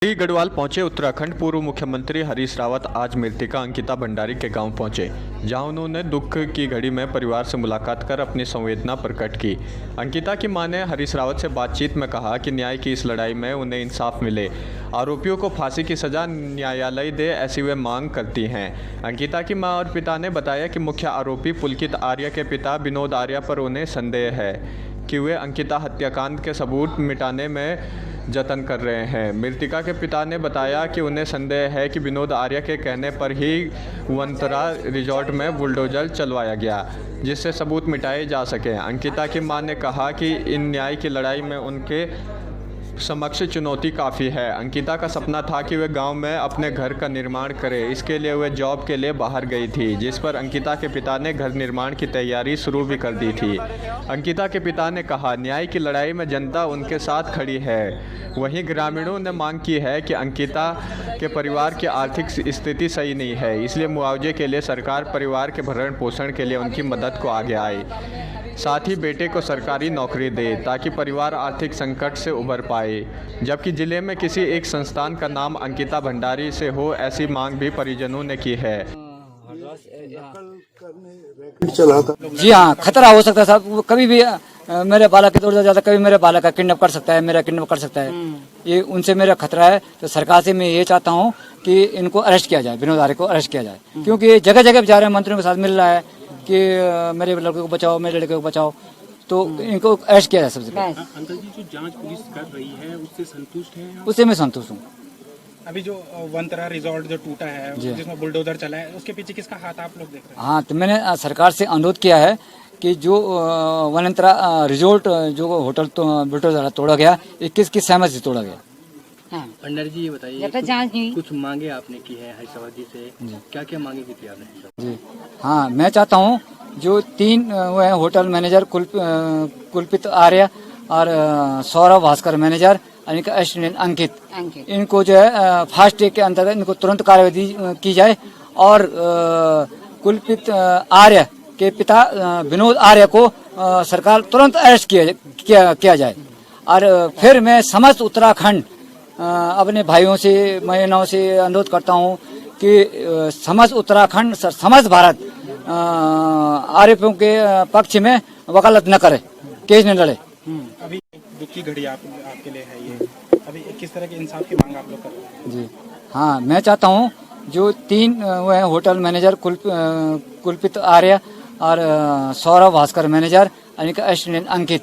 गढ़वाल पहुंचे उत्तराखंड पूर्व मुख्यमंत्री हरीश रावत आज मृतका अंकिता भंडारी के गांव पहुंचे, जहां उन्होंने दुख की घड़ी में परिवार से मुलाकात कर अपनी संवेदना प्रकट की। अंकिता की मां ने हरीश रावत से बातचीत में कहा कि न्याय की इस लड़ाई में उन्हें इंसाफ मिले, आरोपियों को फांसी की सज़ा न्यायालय दे, ऐसी वे मांग करती हैं। अंकिता की मां और पिता ने बताया कि मुख्य आरोपी पुलकित आर्य के पिता विनोद आर्य पर उन्हें संदेह है कि वे अंकिता हत्याकांड के सबूत मिटाने में जतन कर रहे हैं। मृतका के पिता ने बताया कि उन्हें संदेह है कि विनोद आर्य के कहने पर ही वंतरा रिजॉर्ट में बुलडोजर चलवाया गया, जिससे सबूत मिटाए जा सके। अंकिता की मां ने कहा कि इन न्याय की लड़ाई में उनके समक्ष चुनौती काफ़ी है। अंकिता का सपना था कि वे गांव में अपने घर का निर्माण करें। इसके लिए वे जॉब के लिए बाहर गई थी, जिस पर अंकिता के पिता ने घर निर्माण की तैयारी शुरू भी कर दी थी। अंकिता के पिता ने कहा, न्याय की लड़ाई में जनता उनके साथ खड़ी है। वहीं ग्रामीणों ने मांग की है कि अंकिता के परिवार की आर्थिक स्थिति सही नहीं है, इसलिए मुआवजे के लिए सरकार परिवार के भरण पोषण के लिए उनकी मदद को आगे आए। साथ ही बेटे को सरकारी नौकरी दे ताकि परिवार आर्थिक संकट से उबर पाए। जबकि जिले में किसी एक संस्थान का नाम अंकिता भंडारी से हो, ऐसी मांग भी परिजनों ने की है। जी हाँ, खतरा हो सकता है साहब, कभी भी मेरे बालक की तौर जाता, कभी मेरे बालक का किडनैप कर सकता है, मेरा किडनैप कर सकता है। ये उनसे मेरा खतरा है। तो सरकार से मैं ये चाहता हूँ कि इनको अरेस्ट किया जाए, विनोद आर्य को अरेस्ट किया जाए, क्योंकि जगह जगह जा रहे हैं, मंत्रियों के साथ मिल रहा है कि मेरे लड़के को बचाओ, मेरे लड़के को बचाओ, तो इनको अरेस्ट किया जाए सबसे पहले। अंकल जी, जो जांच पुलिस कर रही है उससे संतुष्ट हैं? उससे मैं संतुष्ट हूँ। अभी जो वंतरा रिजॉर्ट जो टूटा है, जिसमें बुलडोजर चला है, उसके पीछे किसका हाथ आप लोग देख रहे हैं? हाँ, तो मैंने सरकार से अनुरोध किया है कि जो वंतरा रिजॉर्ट जो होटल तो बुलडोजर तोड़ा गया, 21 की सहमति से तोड़ा गया। हाँ। भंडारी जी, ये बताइए, कुछ मांगे आपने की है हरीश जी से, क्या क्या मांगे की थी आपने? जी हाँ, मैं चाहता हूँ जो 3 वो है होटल मैनेजर कुलपित आर्य और सौरभ भास्कर मैनेजर, इनका असिस्टेंट अंकित, इनको जो है फास्ट ट्रैक के अंतर्गत इनको तुरंत कार्रवाई की जाए और कुलपित आर्य के पिता विनोद आर्य को सरकार तुरंत अरेस्ट किया जाए। और फिर मैं समस्त उत्तराखंड अपने भाइयों से, बहनों से अनुरोध करता हूँ कि समस्त उत्तराखंड, समस्त भारत आरोपियों के पक्ष में वकालत न करे, केस न लड़े। अभी दुख की घड़ी आपके लिए है ये, अभी किस तरह के इंसाफ की मांग आप लोग कर रहे हैं? जी हाँ, मैं चाहता हूँ जो 3 वो है होटल मैनेजर कुलपित आर्य और सौरभ भास्कर मैनेजर, इनका असिस्टेंट अंकित,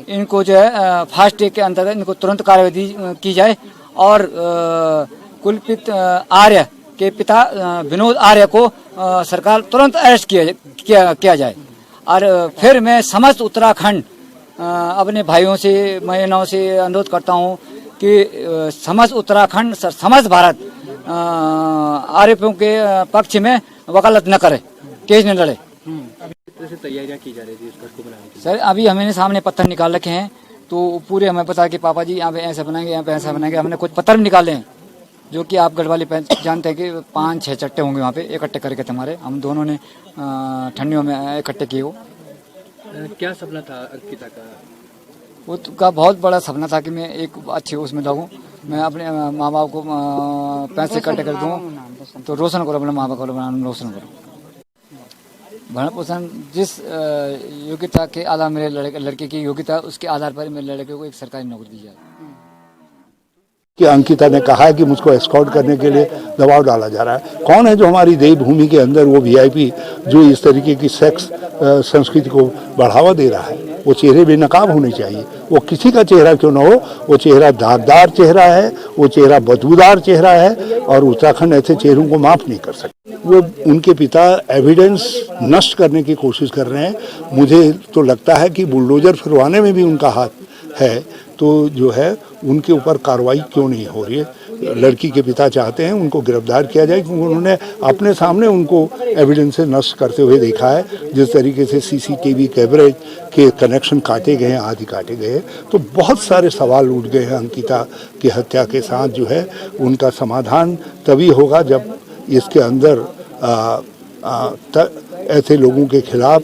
इनको जो है फास्ट ट्रैक के अंतर्गत इनको तुरंत कार्रवाई की जाए और कुलपित आर्य के पिता विनोद आर्य को सरकार तुरंत अरेस्ट किया जाए। और फिर मैं समस्त उत्तराखंड अपने भाइयों से, बहनों से अनुरोध करता हूँ कि समस्त उत्तराखंड, समस्त भारत आरोपियों के पक्ष में वकालत न करे, केस न लड़े। अभी किस तैयारियां की जा रही थी इस घर को बनाने की? सर, अभी हमने सामने पत्थर निकाल रखे हैं, तो पूरे हमें पता है कि पापा जी यहाँ पे ऐसा बनाएंगे, यहाँ पे ऐसा बनाएंगे। हमने कुछ पत्थर भी निकाले हैं, जो कि आप गढ़वाली जानते हैं कि 5-6 चट्टे होंगे वहाँ पे इकट्ठे करके तुम्हारे, हम दोनों ने ठंडियों में इकट्ठे किए। वो क्या सपना था अंकिता का? वो का बहुत बड़ा सपना था कि मैं एक अच्छे उसमें लगूं, मैं अपने माँ बाप को पैसे इकट्ठे कर दूँ तो रोशन करो, अपने माँ बाप को रोशन करो। भरण पोषण जिस योग्यता के आधार, मेरे लड़के की योग्यता, उसके आधार पर मेरे लड़के को एक सरकारी नौकरी दी जाए। कि अंकिता ने कहा है कि मुझको एस्कॉर्ट करने के लिए दबाव डाला जा रहा है। कौन है जो हमारी देवभूमि के अंदर वो वीआईपी जो इस तरीके की सेक्स संस्कृति को बढ़ावा दे रहा है? वो चेहरे बेनकाब होने चाहिए। वो किसी का चेहरा क्यों ना हो, वो चेहरा दागदार चेहरा है, वो चेहरा बदबूदार चेहरा है, और उत्तराखंड ऐसे चेहरों को माफ नहीं कर सकते। वो उनके पिता एविडेंस नष्ट करने की कोशिश कर रहे हैं। मुझे तो लगता है कि बुलडोजर फिरवाने में भी उनका हाथ है, तो जो है उनके ऊपर कार्रवाई क्यों नहीं हो रही है? लड़की के पिता चाहते हैं उनको गिरफ्तार किया जाए, क्योंकि उन्होंने अपने सामने उनको एविडेंस से नष्ट करते हुए देखा है। जिस तरीके से सीसीटीवी कैमरे के कनेक्शन काटे गए, आदि काटे गए, तो बहुत सारे सवाल उठ गए हैं। अंकिता की हत्या के साथ जो है उनका समाधान तभी होगा जब इसके अंदर ऐसे लोगों के खिलाफ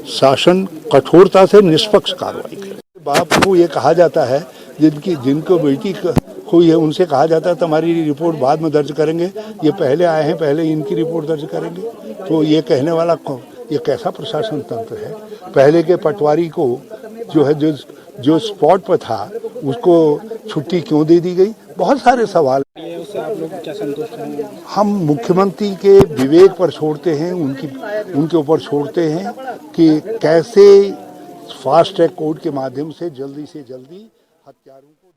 शासन कठोरता से निष्पक्ष कार्रवाई करे। बाप को ये कहा जाता है जिनको बेटी कोई है, उनसे कहा जाता है तुम्हारी रिपोर्ट बाद में दर्ज करेंगे, ये पहले आए हैं, पहले इनकी रिपोर्ट दर्ज करेंगे। तो ये कहने वाला कौन? ये कैसा प्रशासन तंत्र है? पहले के पटवारी को जो है जो स्पॉट पर था उसको छुट्टी क्यों दे दी गई? बहुत सारे सवाल। ये उससे आप लोग क्या संतुष्ट हैं? हम मुख्यमंत्री के विवेक पर छोड़ते हैं, उनके ऊपर छोड़ते हैं कि कैसे फास्ट ट्रैक कोर्ट के माध्यम से जल्दी हत्यारों को